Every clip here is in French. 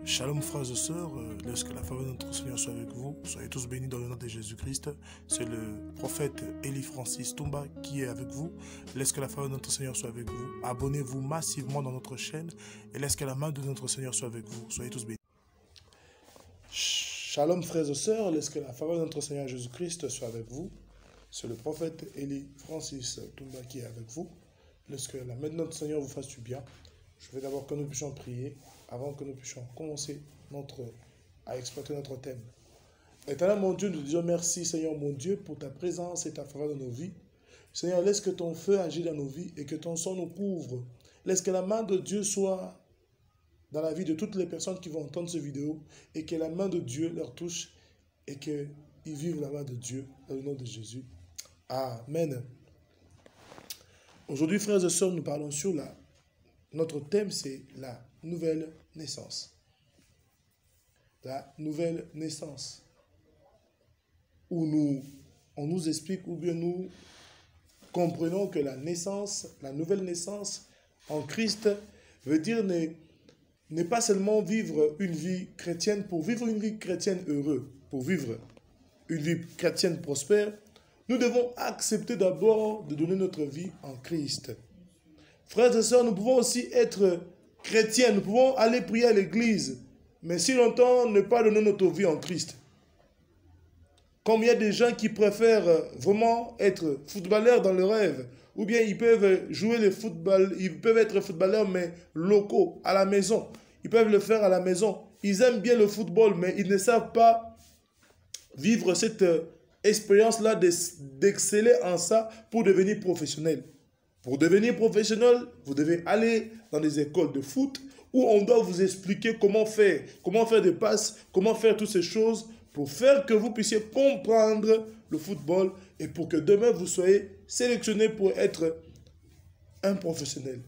Shalom frères et sœurs, laisse que la faveur de notre Seigneur soit avec vous. Soyez tous bénis dans le nom de Jésus-Christ. C'est le prophète Eli Francis Toumba qui est avec vous. Laisse que la faveur de notre Seigneur soit avec vous. Abonnez-vous massivement dans notre chaîne et laisse que la main de notre Seigneur soit avec vous. Soyez tous bénis. Shalom frères et sœurs, laisse que la faveur de notre Seigneur Jésus-Christ soit avec vous. C'est le prophète Eli Francis Toumba qui est avec vous. Laisse que la main de notre Seigneur vous fasse du bien. Je veux d'abord que nous puissions prier avant que nous puissions commencer à exploiter notre thème. Éternel mon Dieu, nous disons merci Seigneur mon Dieu pour ta présence et ta faveur dans nos vies. Seigneur, laisse que ton feu agisse dans nos vies et que ton sang nous couvre. Laisse que la main de Dieu soit dans la vie de toutes les personnes qui vont entendre cette vidéo et que la main de Dieu leur touche et qu'ils vivent la main de Dieu dans le nom de Jésus. Amen. Aujourd'hui, frères et sœurs, nous parlons sur notre thème, c'est la nouvelle naissance. La nouvelle naissance. Où on nous explique, ou bien nous comprenons que la nouvelle naissance en Christ veut dire n'est pas seulement vivre une vie chrétienne pour vivre une vie chrétienne heureuse, pour vivre une vie chrétienne prospère. Nous devons accepter d'abord de donner notre vie en Christ. Frères et sœurs, nous pouvons aussi être chrétiens, nous pouvons aller prier à l'église, mais si longtemps ne pas donner notre vie en Christ. Comme il y a des gens qui préfèrent vraiment être footballeurs dans le rêve, ou bien ils peuvent jouer le football, ils peuvent être footballeurs mais locaux, à la maison. Ils peuvent le faire à la maison. Ils aiment bien le football, mais ils ne savent pas vivre cette expérience-là d'exceller en ça pour devenir professionnel. Pour devenir professionnel, vous devez aller dans des écoles de foot où on doit vous expliquer comment faire des passes, comment faire toutes ces choses pour faire que vous puissiez comprendre le football et pour que demain vous soyez sélectionné pour être un professionnel.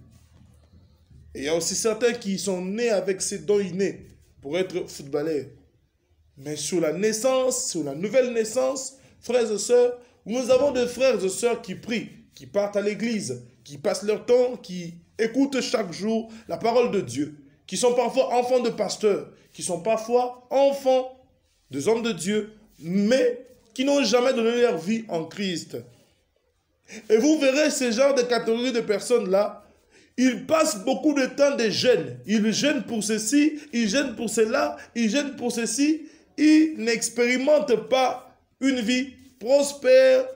Et il y a aussi certains qui sont nés avec ces dons innés pour être footballeurs. Mais sur la naissance, sur la nouvelle naissance, frères et sœurs, nous avons des frères et sœurs qui prient, qui partent à l'église, qui passent leur temps, qui écoutent chaque jour la parole de Dieu, qui sont parfois enfants de pasteurs, qui sont parfois enfants des hommes de Dieu, mais qui n'ont jamais donné leur vie en Christ. Et vous verrez ce genre de catégorie de personnes-là, ils passent beaucoup de temps de jeûne. Ils jeûnent pour ceci, ils jeûnent pour cela, ils jeûnent pour ceci. Ils n'expérimentent pas une vie prospère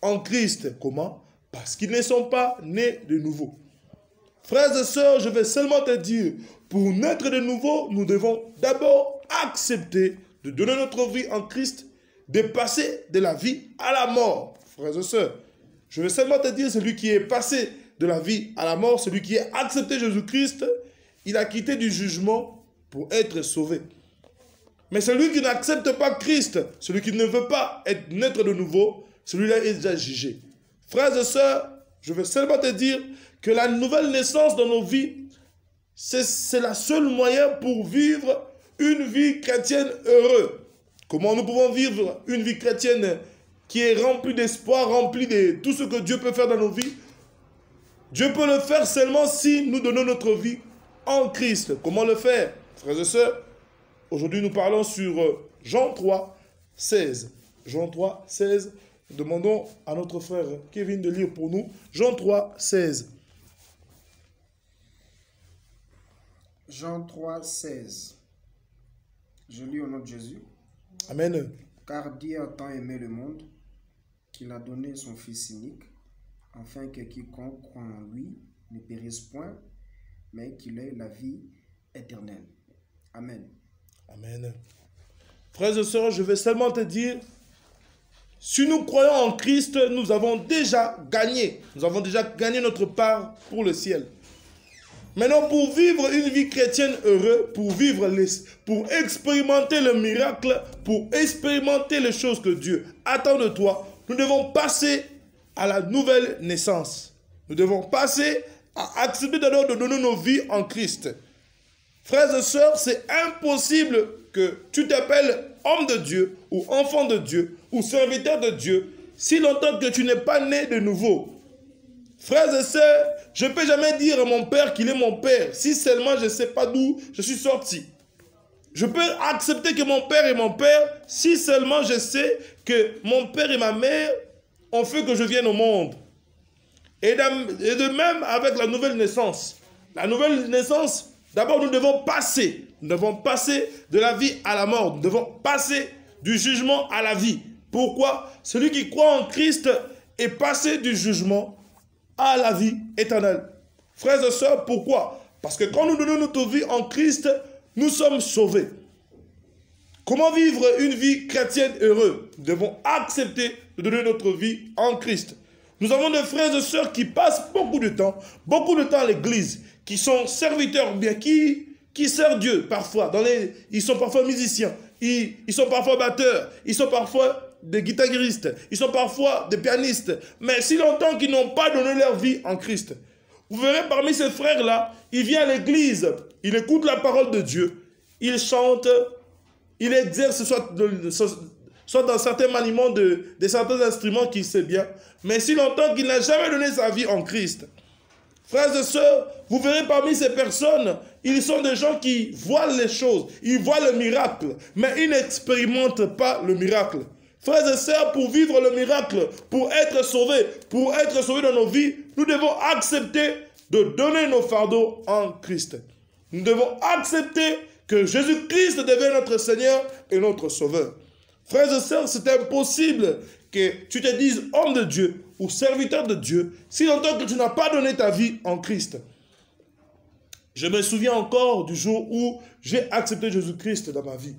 en Christ. Comment? Parce qu'ils ne sont pas nés de nouveau. Frères et sœurs, je vais seulement te dire, pour naître de nouveau, nous devons d'abord accepter de donner notre vie en Christ, de passer de la vie à la mort. Frères et sœurs, je vais seulement te dire, celui qui est passé de la vie à la mort, celui qui a accepté Jésus-Christ, il a quitté du jugement pour être sauvé. Mais celui qui n'accepte pas Christ, celui qui ne veut pas naître de nouveau, celui-là est déjà jugé. Frères et sœurs, je veux seulement te dire que la nouvelle naissance dans nos vies, c'est la seule moyen pour vivre une vie chrétienne heureuse. Comment nous pouvons vivre une vie chrétienne qui est remplie d'espoir, remplie de tout ce que Dieu peut faire dans nos vies? Dieu peut le faire seulement si nous donnons notre vie en Christ. Comment le faire, frères et sœurs? Aujourd'hui, nous parlons sur Jean 3, 16. Jean 3, 16. Demandons à notre frère Kevin de lire pour nous. Jean 3, 16. Jean 3, 16. Je lis au nom de Jésus. Amen. Car Dieu a tant aimé le monde qu'il a donné son Fils unique, afin que quiconque croit en lui ne périsse point, mais qu'il ait la vie éternelle. Amen. Amen. Frères et sœurs, je vais seulement te dire, si nous croyons en Christ, nous avons déjà gagné. Nous avons déjà gagné notre part pour le ciel. Maintenant, pour vivre une vie chrétienne heureuse, pour expérimenter le miracle, pour expérimenter les choses que Dieu attend de toi, nous devons passer à la nouvelle naissance. Nous devons passer à accepter d'abord de donner nos vies en Christ. Frères et sœurs, c'est impossible que tu t'appelles homme de Dieu ou enfant de Dieu ou serviteur de Dieu si longtemps que tu n'es pas né de nouveau. Frères et sœurs, je ne peux jamais dire à mon père qu'il est mon père si seulement je ne sais pas d'où je suis sorti. Je peux accepter que mon père est mon père si seulement je sais que mon père et ma mère ont fait que je vienne au monde. Et de même avec la nouvelle naissance. La nouvelle naissance, d'abord nous devons passer. Nous devons passer de la vie à la mort. Nous devons passer du jugement à la vie. Pourquoi? Celui qui croit en Christ est passé du jugement à la vie éternelle. Frères et sœurs, pourquoi? Parce que quand nous donnons notre vie en Christ, nous sommes sauvés. Comment vivre une vie chrétienne heureuse? Nous devons accepter de donner notre vie en Christ. Nous avons des frères et sœurs qui passent beaucoup de temps à l'église, qui sont serviteurs, bien qui servent Dieu parfois. Ils sont parfois musiciens, ils sont parfois batteurs, ils sont parfois des guitaristes, ils sont parfois des pianistes. Mais si longtemps qu'ils n'ont pas donné leur vie en Christ, vous verrez parmi ces frères-là, il vient à l'église, il écoute la parole de Dieu, il chante, il exerce soit dans certains maniements de certains instruments qu'il sait bien, mais si longtemps qu'il n'a jamais donné sa vie en Christ. Frères et sœurs, vous verrez parmi ces personnes, ils sont des gens qui voient les choses, ils voient le miracle, mais ils n'expérimentent pas le miracle. Frères et sœurs, pour vivre le miracle, pour être sauvés dans nos vies, nous devons accepter de donner nos fardeaux en Christ. Nous devons accepter que Jésus-Christ devienne notre Seigneur et notre Sauveur. Frères et sœurs, c'est impossible que tu te dises homme de Dieu ou serviteur de Dieu si longtemps que tu n'as pas donné ta vie en Christ. Je me souviens encore du jour où j'ai accepté Jésus-Christ dans ma vie.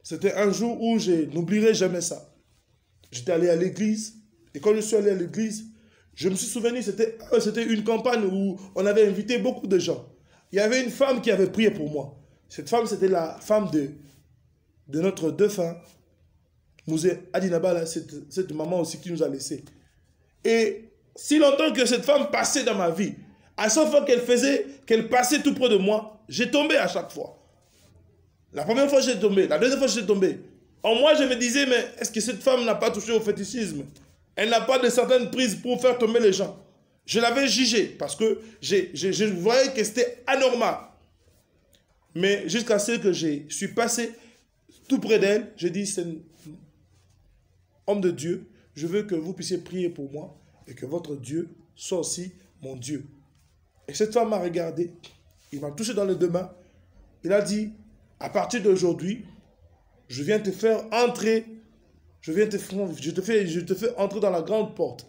C'était un jour où je n'oublierai jamais ça. J'étais allé à l'église, et quand je suis allé à l'église, je me suis souvenu, c'était une campagne où on avait invité beaucoup de gens. Il y avait une femme qui avait prié pour moi. Cette femme, c'était la femme de notre défunt, Mouzé Adinaba, cette maman aussi qui nous a laissés. Et si longtemps que cette femme passait dans ma vie, à chaque fois qu'elle passait tout près de moi, j'ai tombé à chaque fois. La première fois, j'ai tombé. La deuxième fois, j'ai tombé. En moi, je me disais, mais est-ce que cette femme n'a pas touché au fétichisme? Elle n'a pas de certaines prises pour faire tomber les gens. Je l'avais jugée parce que je voyais que c'était anormal. Mais jusqu'à ce que je suis passé tout près d'elle, j'ai dit, c'est homme de Dieu, je veux que vous puissiez prier pour moi et que votre Dieu soit aussi mon Dieu. Et cette femme m'a regardé, il m'a touché dans les deux mains, il a dit, à partir d'aujourd'hui, je viens te faire entrer, je te fais entrer dans la grande porte.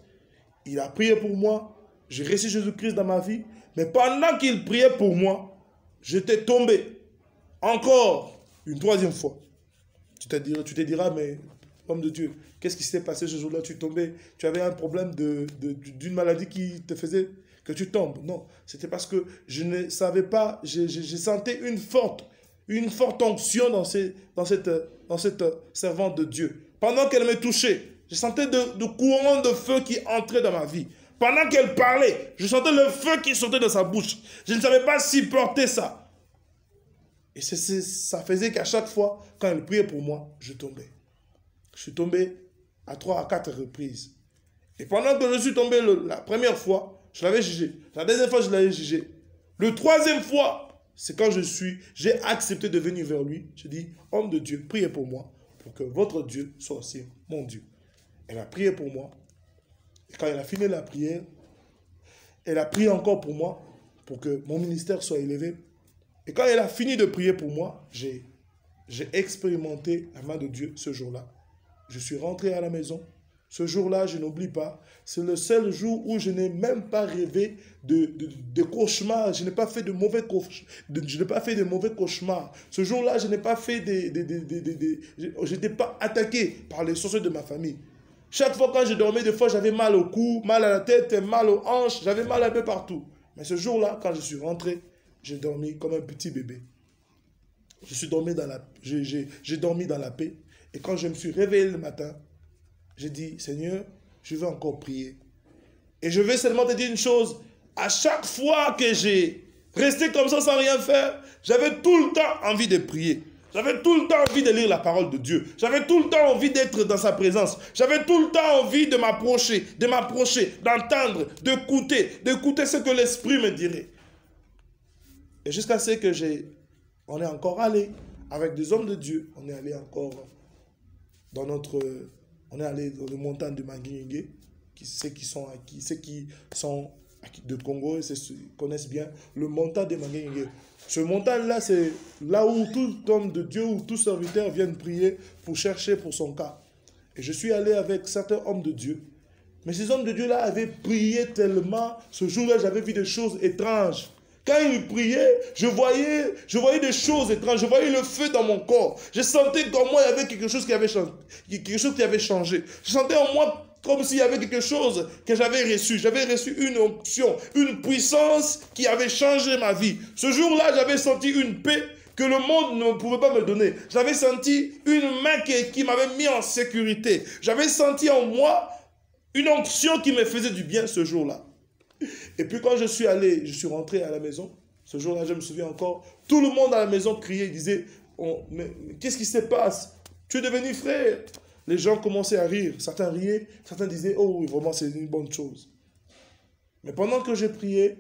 Il a prié pour moi, j'ai reçu Jésus-Christ dans ma vie, mais pendant qu'il priait pour moi, j'étais tombé encore une troisième fois. Tu te diras, mais homme de Dieu, qu'est-ce qui s'est passé ce jour-là? Tu tombais, tu avais un problème d'une maladie qui te faisait que tu tombes. Non, c'était parce que je ne savais pas, je sentais une forte onction dans cette servante de Dieu. Pendant qu'elle me touchait, je sentais de courants de feu qui entraient dans ma vie. Pendant qu'elle parlait, je sentais le feu qui sortait de sa bouche. Je ne savais pas supporter ça. Et ça faisait qu'à chaque fois, quand elle priait pour moi, je tombais. Je suis tombé à 3 à 4 reprises. Et pendant que je suis tombé la première fois, je l'avais jugé. La deuxième fois, je l'avais jugé. Le troisième fois, c'est quand j'ai accepté de venir vers lui. Je dis, homme de Dieu, priez pour moi, pour que votre Dieu soit aussi mon Dieu. Elle a prié pour moi. Et quand elle a fini la prière, elle a prié encore pour moi, pour que mon ministère soit élevé. Et quand elle a fini de prier pour moi, j'ai expérimenté la main de Dieu ce jour-là. Je suis rentré à la maison. Ce jour-là, je n'oublie pas. C'est le seul jour où je n'ai même pas rêvé de cauchemars. Je n'ai pas fait de mauvais cauchemars. Ce jour-là, je n'ai pas fait je n'étais pas attaqué par les sorciers de ma famille. Chaque fois quand je dormais, des fois, j'avais mal au cou, mal à la tête, mal aux hanches. J'avais mal un peu partout. Mais ce jour-là, quand je suis rentré, j'ai dormi comme un petit bébé. J'ai dormi dans la paix. Et quand je me suis réveillé le matin, j'ai dit, Seigneur, je veux encore prier. Et je vais seulement te dire une chose. À chaque fois que j'ai resté comme ça sans rien faire, j'avais tout le temps envie de prier. J'avais tout le temps envie de lire la parole de Dieu. J'avais tout le temps envie d'être dans sa présence. J'avais tout le temps envie de m'approcher, d'entendre, d'écouter ce que l'Esprit me dirait. Et jusqu'à ce que on est encore allé avec des hommes de Dieu, on est allé encore dans on est allé dans les montagnes de Manguingue, ceux qui sont de Congo, connaissent bien le montagne de Manguingue. Ce montagne-là, c'est là où tout homme de Dieu ou tout serviteur vient prier pour chercher pour son cas. Et je suis allé avec certains hommes de Dieu. Mais ces hommes de Dieu-là avaient prié tellement, ce jour-là, j'avais vu des choses étranges. Quand ils priaient, je voyais des choses étranges, je voyais le feu dans mon corps. Je sentais qu'en moi, il y avait quelque chose qui avait changé. Je sentais en moi comme s'il y avait quelque chose que j'avais reçu. J'avais reçu une onction, une puissance qui avait changé ma vie. Ce jour-là, j'avais senti une paix que le monde ne pouvait pas me donner. J'avais senti une main qui m'avait mis en sécurité. J'avais senti en moi une onction qui me faisait du bien ce jour-là. Et puis quand je suis rentré à la maison, ce jour-là, je me souviens encore, tout le monde à la maison criait, disait, mais qu'est-ce qui se passe? Tu es devenu frère. Les gens commençaient à rire, certains riaient, certains disaient, oh oui, vraiment c'est une bonne chose. Mais pendant que je priais,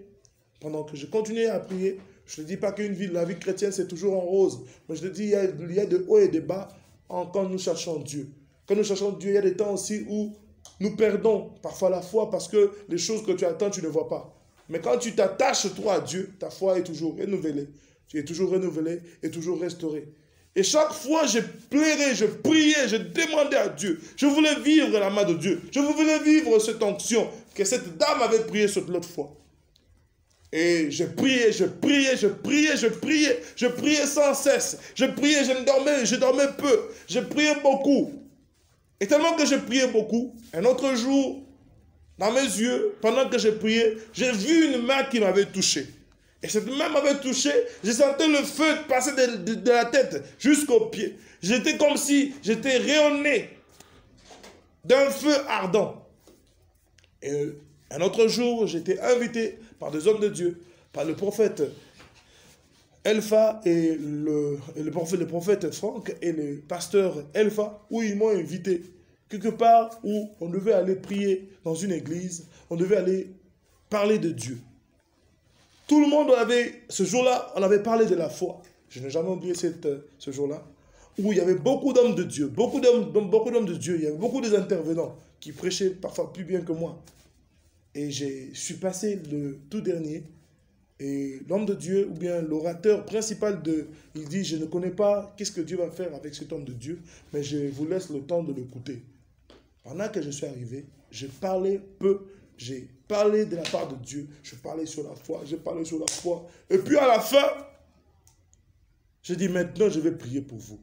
pendant que je continuais à prier, je ne dis pas la vie chrétienne c'est toujours en rose, mais je te dis, il y a de hauts et de bas quand nous cherchons Dieu. Quand nous cherchons Dieu, il y a des temps aussi où nous perdons parfois la foi parce que les choses que tu attends, tu ne vois pas. Mais quand tu t'attaches toi à Dieu, ta foi est toujours renouvelée. Tu es toujours renouvelé et toujours restauré. Et chaque fois, je plairais, je priais, je demandais à Dieu. Je voulais vivre la main de Dieu. Je voulais vivre cette onction que cette dame avait priée l'autre fois. Et je priais, je priais, je priais, je priais. Je priais sans cesse. Je priais, je dormais peu. Je priais beaucoup. Et tellement que je priais beaucoup, un autre jour, dans mes yeux, pendant que je priais, j'ai vu une main qui m'avait touché. Et cette main m'avait touché, je sentais le feu passer de la tête jusqu'aux pieds. J'étais comme si j'étais rayonné d'un feu ardent. Et un autre jour, j'étais invité par des hommes de Dieu, par le prophète Elpha et le prophète Franck et le pasteur Elpha, où ils m'ont invité quelque part où on devait aller prier dans une église, on devait aller parler de Dieu. Tout le monde ce jour-là, on avait parlé de la foi. Je n'ai jamais oublié ce jour-là, où il y avait beaucoup d'hommes de Dieu, beaucoup d'hommes de Dieu, il y avait beaucoup d'intervenants qui prêchaient parfois plus bien que moi. Et je suis passé le tout dernier. Et l'homme de Dieu, ou bien l'orateur principal, il dit, je ne connais pas qu'est-ce que Dieu va faire avec cet homme de Dieu, mais je vous laisse le temps de l'écouter. Pendant que je suis arrivé, j'ai parlé peu, j'ai parlé de la part de Dieu, je parlais sur la foi, j'ai parlé sur la foi. Et puis à la fin, j'ai dit, maintenant je vais prier pour vous.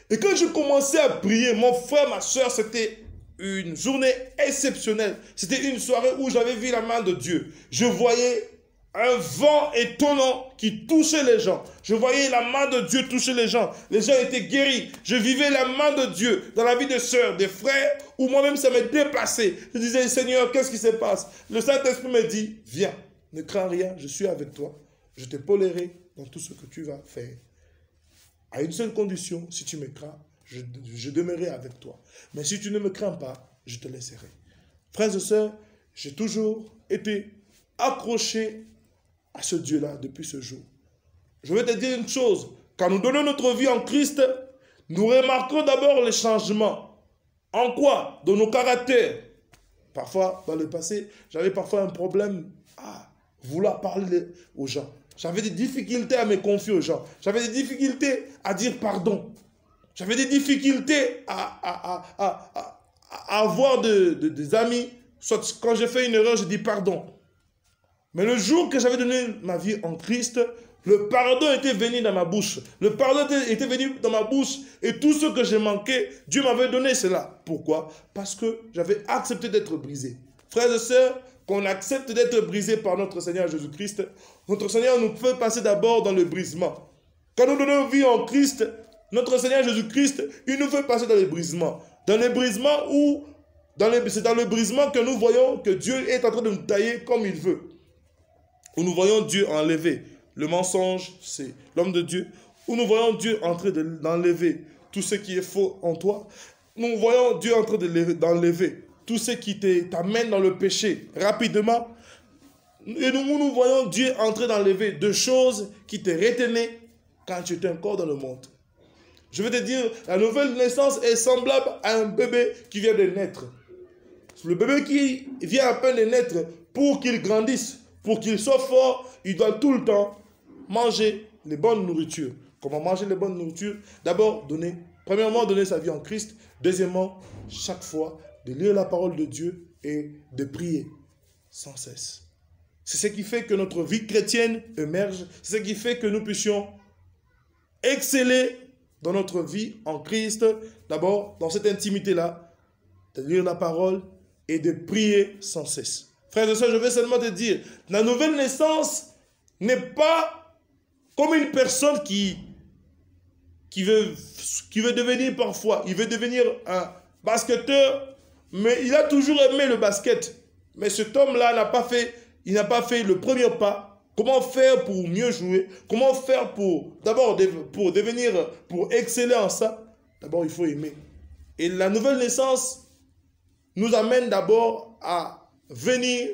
Et quand je commençais à prier, mon frère, ma soeur, c'était une journée exceptionnelle. C'était une soirée où j'avais vu la main de Dieu. Je voyais un vent étonnant qui touchait les gens. Je voyais la main de Dieu toucher les gens. Les gens étaient guéris. Je vivais la main de Dieu dans la vie des sœurs, des frères, où moi-même ça me déplaçait. Je disais, Seigneur, qu'est-ce qui se passe? Le Saint-Esprit me dit, viens, ne crains rien, je suis avec toi. Je t'épaulerai dans tout ce que tu vas faire. À une seule condition, si tu me crains, je demeurerai avec toi. Mais si tu ne me crains pas, je te laisserai. Frères et sœurs, j'ai toujours été accroché à ce Dieu-là depuis ce jour. Je vais te dire une chose. Quand nous donnons notre vie en Christ, nous remarquons d'abord les changements. En quoi? Dans nos caractères. Parfois, dans le passé, j'avais parfois un problème à vouloir parler aux gens. J'avais des difficultés à me confier aux gens. J'avais des difficultés à dire pardon. J'avais des difficultés à avoir des amis. Soit quand j'ai fait une erreur, je dis pardon. Mais le jour que j'avais donné ma vie en Christ, le pardon était venu dans ma bouche. Le pardon était venu dans ma bouche. Et tout ce que j'ai manqué, Dieu m'avait donné cela. Pourquoi? Parce que j'avais accepté d'être brisé. Frères et sœurs, qu'on accepte d'être brisé par notre Seigneur Jésus-Christ, notre Seigneur nous fait passer d'abord dans le brisement. Quand nous donnons vie en Christ, notre Seigneur Jésus-Christ, il nous fait passer dans le brisement. Dans le brisement où, c'est dans le brisement que nous voyons que Dieu est en train de nous tailler comme il veut. Où nous voyons Dieu enlever le mensonge, c'est l'homme de Dieu. Où nous voyons Dieu en train d'enlever tout ce qui est faux en toi. Nous voyons Dieu en train d'enlever tout ce qui t'amène dans le péché rapidement. Et nous voyons Dieu en train d'enlever deux choses qui te retenaient quand tu étais encore dans le monde. Je veux te dire, la nouvelle naissance est semblable à un bébé qui vient de naître. Le bébé qui vient à peine de naître, pour qu'il grandisse, pour qu'il soit fort, il doit tout le temps manger les bonnes nourritures. Comment manger les bonnes nourritures? D'abord, premièrement, donner sa vie en Christ. Deuxièmement, chaque fois, de lire la parole de Dieu et de prier sans cesse. C'est ce qui fait que notre vie chrétienne émerge. C'est ce qui fait que nous puissions exceller dans notre vie en Christ. D'abord, dans cette intimité-là, de lire la parole et de prier sans cesse. Frères et sœurs, je vais seulement te dire, la nouvelle naissance n'est pas comme une personne qui veut devenir parfois, il veut devenir un basketteur, mais il a toujours aimé le basket. Mais cet homme-là n'a pas fait le premier pas. Comment faire pour mieux jouer? Comment faire pour exceller en ça? D'abord, il faut aimer. Et la nouvelle naissance nous amène d'abord à venir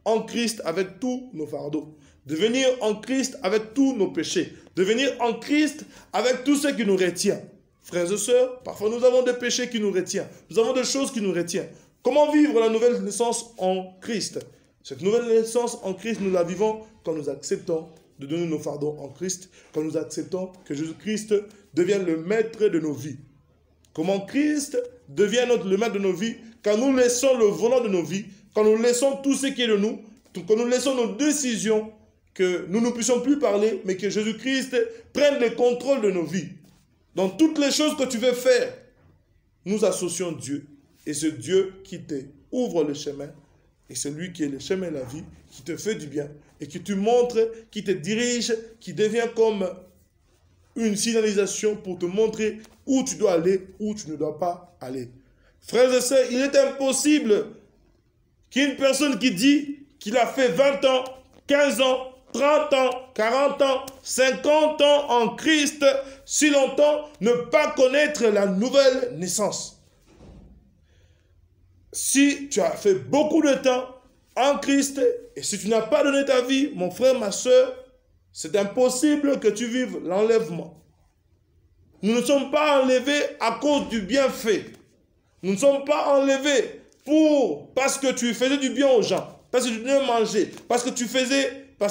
en Christ avec tous nos fardeaux. De venir en Christ avec tous nos péchés. De venir en Christ avec tout ce qui nous retient. Frères et sœurs, parfois nous avons des péchés qui nous retiennent. Nous avons des choses qui nous retiennent. Comment vivre la nouvelle naissance en Christ? Cette nouvelle naissance en Christ, nous la vivons quand nous acceptons de donner nos fardeaux en Christ, quand nous acceptons que Jésus-Christ devienne le maître de nos vies. Comment Christ devient le maître de nos vies? Quand nous laissons le volant de nos vies, quand nous laissons tout ce qui est de nous, quand nous laissons nos décisions, que nous ne puissions plus parler, mais que Jésus-Christ prenne le contrôle de nos vies. Dans toutes les choses que tu veux faire, nous associons Dieu. Et c'est Dieu qui te ouvre le chemin. Et c'est lui qui est le chemin de la vie, qui te fait du bien. Et qui te montre, qui te dirige, qui devient comme une signalisation pour te montrer où tu dois aller, où tu ne dois pas aller. Frères et sœurs, il est impossible qu'une personne qui dit qu'il a fait 20 ans, 15 ans, 30 ans, 40 ans, 50 ans en Christ, si longtemps, ne pas connaître la nouvelle naissance. Si tu as fait beaucoup de temps en Christ, et si tu n'as pas donné ta vie, mon frère, ma soeur, c'est impossible que tu vives l'enlèvement. Nous ne sommes pas enlevés à cause du bienfait. Nous ne sommes pas enlevés parce que tu faisais du bien aux gens, parce que tu donnais manger, parce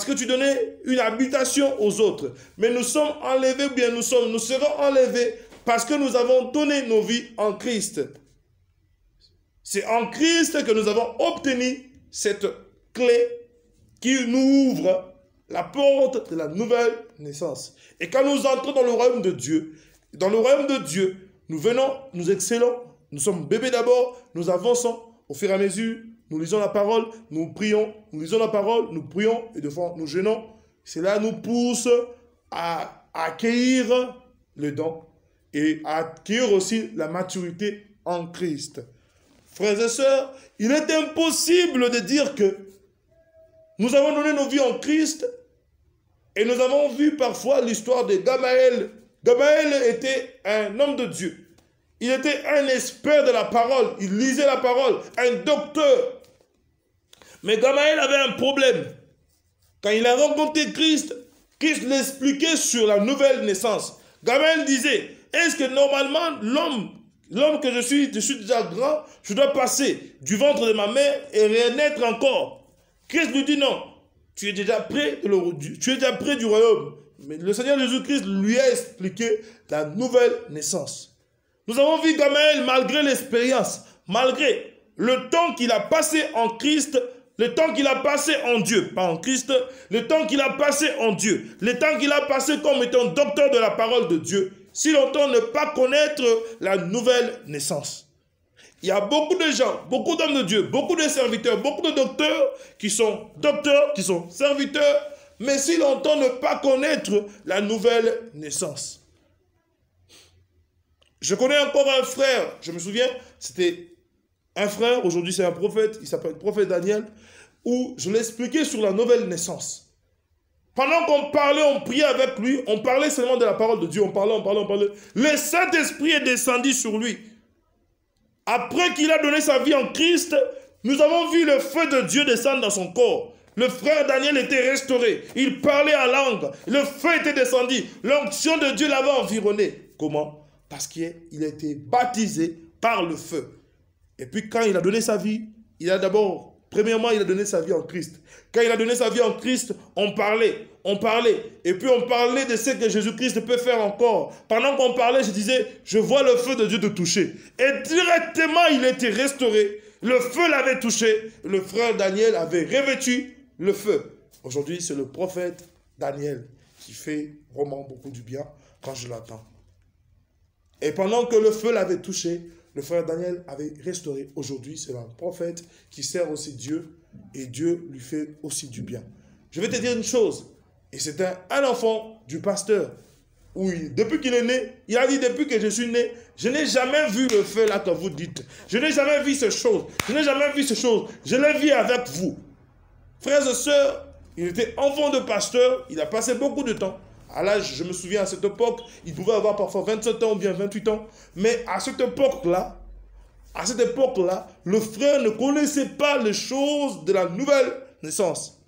que tu donnais une habitation aux autres. Mais nous sommes enlevés, nous serons enlevés parce que nous avons donné nos vies en Christ. C'est en Christ que nous avons obtenu cette clé qui nous ouvre la porte de la nouvelle naissance. Et quand nous entrons dans le royaume de Dieu, nous venons, nous excellons, nous sommes bébés d'abord, nous avançons au fur et à mesure, nous lisons la parole, nous prions, nous lisons la parole, nous prions et de fois nous jeûnons. Cela nous pousse à accueillir le don et à acquérir aussi la maturité en Christ. Frères et sœurs, il est impossible de dire que nous avons donné nos vies en Christ et nous avons vu parfois l'histoire de Gamaël. Gamaël était un homme de Dieu. Il était un expert de la parole. Il lisait la parole, un docteur. Mais Gamaël avait un problème. Quand il a rencontré Christ, Christ l'expliquait sur la nouvelle naissance. Gamaël disait, est-ce que normalement l'homme que je suis déjà grand, je dois passer du ventre de ma mère et renaître encore? Christ lui dit non, tu es déjà près du royaume. Mais le Seigneur Jésus-Christ lui a expliqué la nouvelle naissance. Nous avons vu Gamaël, malgré l'expérience, malgré le temps qu'il a passé en Christ, le temps qu'il a passé en Dieu, pas en Christ, le temps qu'il a passé en Dieu, le temps qu'il a passé comme étant docteur de la parole de Dieu, si longtemps ne pas connaître la nouvelle naissance. Il y a beaucoup de gens, beaucoup d'hommes de Dieu, beaucoup de serviteurs, beaucoup de docteurs, qui sont serviteurs, mais si longtemps ne pas connaître la nouvelle naissance. Je connais encore un frère, je me souviens, c'était un frère, aujourd'hui c'est un prophète, il s'appelle prophète Daniel, où je l'expliquais sur la nouvelle naissance. Pendant qu'on parlait, on priait avec lui, on parlait seulement de la parole de Dieu, on parlait. Le Saint-Esprit est descendu sur lui. Après qu'il a donné sa vie en Christ, nous avons vu le feu de Dieu descendre dans son corps. Le frère Daniel était restauré, il parlait en langue, le feu était descendu, l'onction de Dieu l'avait environné. Comment? Parce qu'il a été baptisé par le feu. Et puis quand il a donné sa vie, il a d'abord, premièrement, il a donné sa vie en Christ. Quand il a donné sa vie en Christ, on parlait. Et puis on parlait de ce que Jésus-Christ peut faire encore. Pendant qu'on parlait, je disais, je vois le feu de Dieu te toucher. Et directement, il était restauré. Le feu l'avait touché. Le frère Daniel avait revêtu le feu. Aujourd'hui, c'est le prophète Daniel qui fait vraiment beaucoup du bien quand je l'entends. Et pendant que le feu l'avait touché, le frère Daniel avait restauré. Aujourd'hui, c'est un prophète qui sert aussi Dieu et Dieu lui fait aussi du bien. Je vais te dire une chose, et c'est un enfant du pasteur. Oui, depuis qu'il est né, il a dit depuis que je suis né, je n'ai jamais vu le feu là que vous dites. Je n'ai jamais vu ces choses. Je n'ai jamais vu ces choses. Je l'ai vu avec vous. Frères et sœurs, il était enfant de pasteur, il a passé beaucoup de temps. À l'âge, je me souviens, à cette époque, il pouvait avoir parfois 27 ans ou bien 28 ans. Mais à cette époque-là, le frère ne connaissait pas les choses de la nouvelle naissance.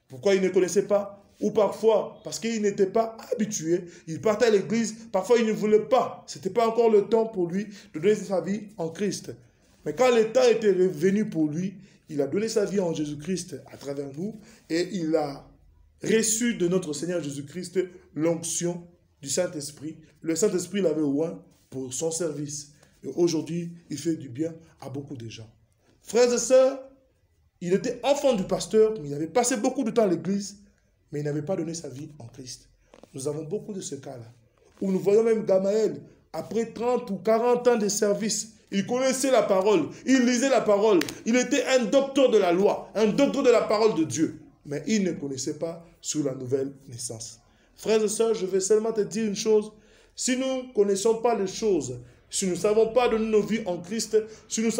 Pourquoi il ne connaissait pas? Ou parfois, parce qu'il n'était pas habitué, il partait à l'église, parfois il ne voulait pas. Ce n'était pas encore le temps pour lui de donner sa vie en Christ. Mais quand le temps était revenu pour lui, il a donné sa vie en Jésus-Christ à travers nous et il a reçu de notre Seigneur Jésus-Christ l'onction du Saint-Esprit. Le Saint-Esprit l'avait oint pour son service. Et aujourd'hui, il fait du bien à beaucoup de gens. Frères et sœurs, il était enfant du pasteur, mais il avait passé beaucoup de temps à l'église, mais il n'avait pas donné sa vie en Christ. Nous avons beaucoup de ce cas-là. Où nous voyons même Gamaël, après 30 ou 40 ans de service, il connaissait la parole, il lisait la parole, il était un docteur de la loi, un docteur de la parole de Dieu. Mais il ne connaissait pas sur la nouvelle naissance. Frères et sœurs, je vais seulement te dire une chose. Si nous ne connaissons pas les choses, si nous ne savons pas donner nos vies en Christ, si nous ne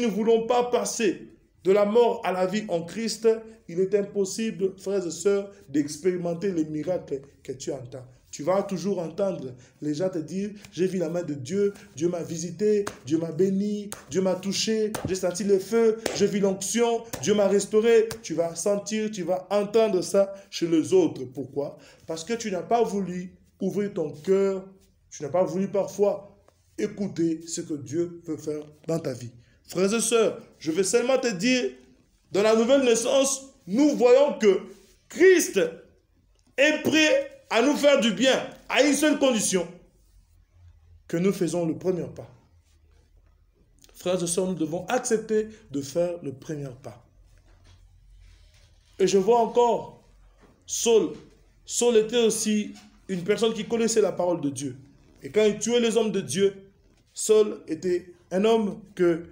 voulons pas passer de la mort à la vie en Christ, il est impossible, frères et sœurs, d'expérimenter les miracles que tu entends. Tu vas toujours entendre les gens te dire, j'ai vu la main de Dieu, Dieu m'a visité, Dieu m'a béni, Dieu m'a touché, j'ai senti le feu, j'ai vu l'onction, Dieu m'a restauré. Tu vas sentir, tu vas entendre ça chez les autres. Pourquoi? Parce que tu n'as pas voulu ouvrir ton cœur, tu n'as pas voulu parfois écouter ce que Dieu veut faire dans ta vie. Frères et sœurs, je vais seulement te dire, dans la nouvelle naissance, nous voyons que Christ est prêt à nous faire du bien, à une seule condition, que nous faisons le premier pas. Frères et sœurs, nous devons accepter de faire le premier pas. Et je vois encore Saul. Saul était aussi une personne qui connaissait la parole de Dieu. Et quand il tuait les hommes de Dieu, Saul était un homme que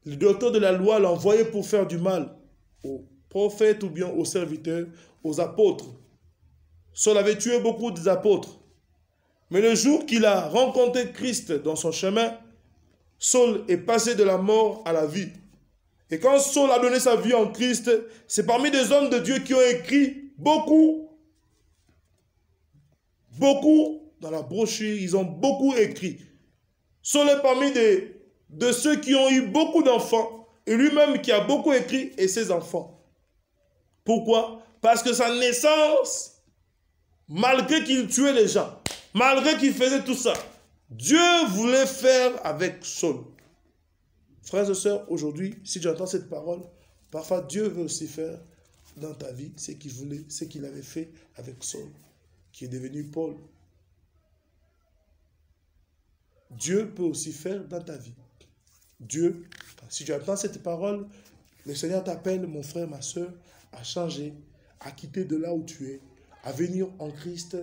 le docteur de la loi l'envoyait pour faire du mal aux prophètes ou bien aux serviteurs, aux apôtres. Saul avait tué beaucoup des apôtres. Mais le jour qu'il a rencontré Christ dans son chemin, Saul est passé de la mort à la vie. Et quand Saul a donné sa vie en Christ, c'est parmi des hommes de Dieu qui ont écrit beaucoup dans la brochure, ils ont beaucoup écrit. Saul est parmi de ceux qui ont eu beaucoup d'enfants, et lui-même qui a beaucoup écrit, et ses enfants. Pourquoi? Parce que sa naissance, malgré qu'il tuait les gens, malgré qu'il faisait tout ça, Dieu voulait faire avec Saul. Frères et sœurs, aujourd'hui, si tu entends cette parole, parfois Dieu veut aussi faire dans ta vie ce qu'il voulait, ce qu'il avait fait avec Saul, qui est devenu Paul. Dieu peut aussi faire dans ta vie. Dieu, si tu entends cette parole, le Seigneur t'appelle, mon frère, ma soeur, à changer, à quitter de là où tu es, à venir en Christ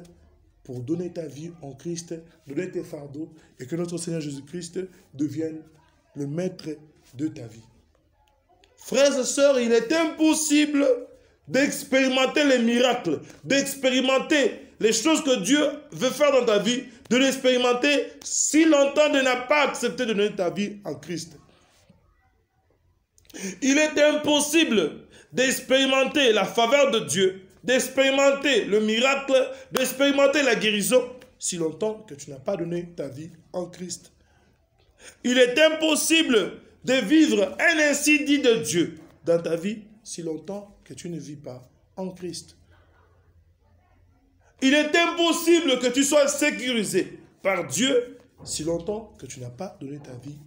pour donner ta vie en Christ, donner tes fardeaux, et que notre Seigneur Jésus-Christ devienne le maître de ta vie. Frères et sœurs, il est impossible d'expérimenter les miracles, d'expérimenter les choses que Dieu veut faire dans ta vie, de l'expérimenter si longtemps tu n'as pas accepté de donner ta vie en Christ. Il est impossible d'expérimenter la faveur de Dieu, d'expérimenter le miracle, d'expérimenter la guérison, si longtemps que tu n'as pas donné ta vie en Christ. Il est impossible de vivre un ainsi dit de Dieu dans ta vie, si longtemps que tu ne vis pas en Christ. Il est impossible que tu sois sécurisé par Dieu si longtemps que tu n'as pas donné ta vie